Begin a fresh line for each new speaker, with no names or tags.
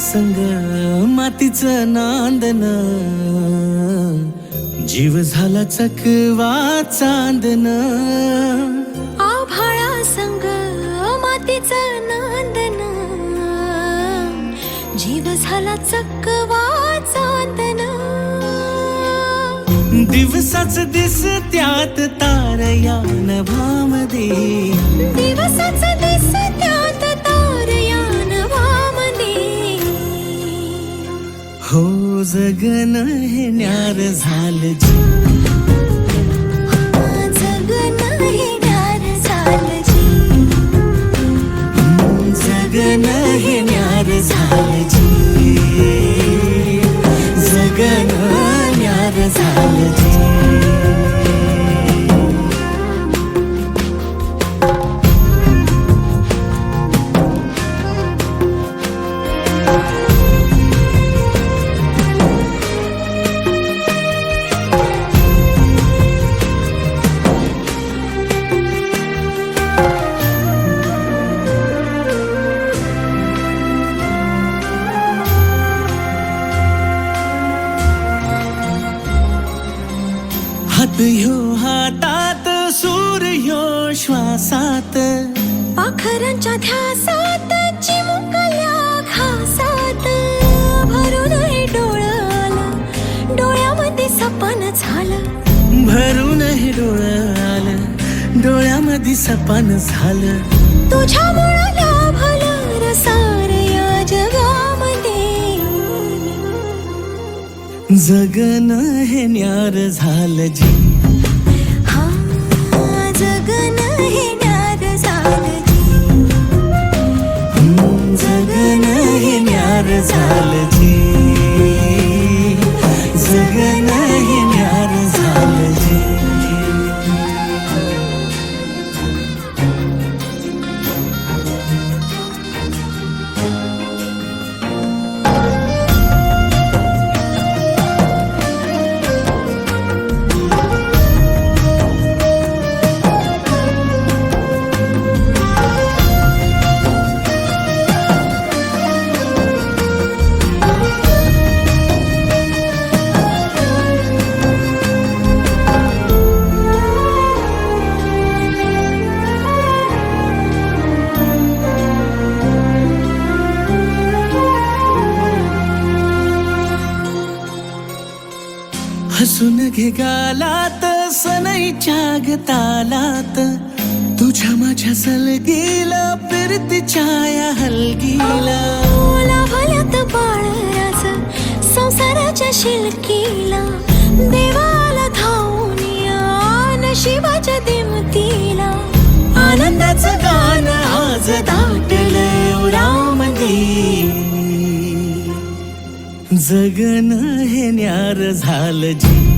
संग मातीचं नांदन, जीव झाला चकवा चांदन.
आभाळा संग मातीचं नांदन, जीव झाला चकवा चांदन.
दिवसाच दिस त्यात तार या नभामध्ये,
दिवसाच दिस त्यात तार या नभामध्ये.
हो जगन हे न्यार झालं जी,
जगन हे न्यार झालं जी.
जगन हे न्यार झालं जी, जगन न्यार झालं जी. हात ह्यो हातात, सूर ह्यो श्वासात,
पाखरांच्या ध्यासात, चिमुकल्या घासात. भरून हे डोळं आलं, डोळ्यामध्ये सपन झालं.
भरून हे डोळं आलं, डोळ्यामध्ये सपन झालं.
तुझ्यामुळं लाभलं रसार या जगामध्ये.
जगन हे न्यार झालं जी,
हा जगन हे न्यार झालं जी.
जगन हे न्यार झालं जी, जगन हे न्यार झालं जी. हसून घे गालात, सनईच्या गतालात, तुझ्या माझ्या सलगीला, फिरतीच्या या हलगीला.
लाभल्यात बाळराज संसाराच्या शिलकीला. देवाला धावून या नशिबाच्या दिमतीला.
आनंदाचं गाणं आज दाटलं उरामध्ये. जगन हे न्यार झालं जी,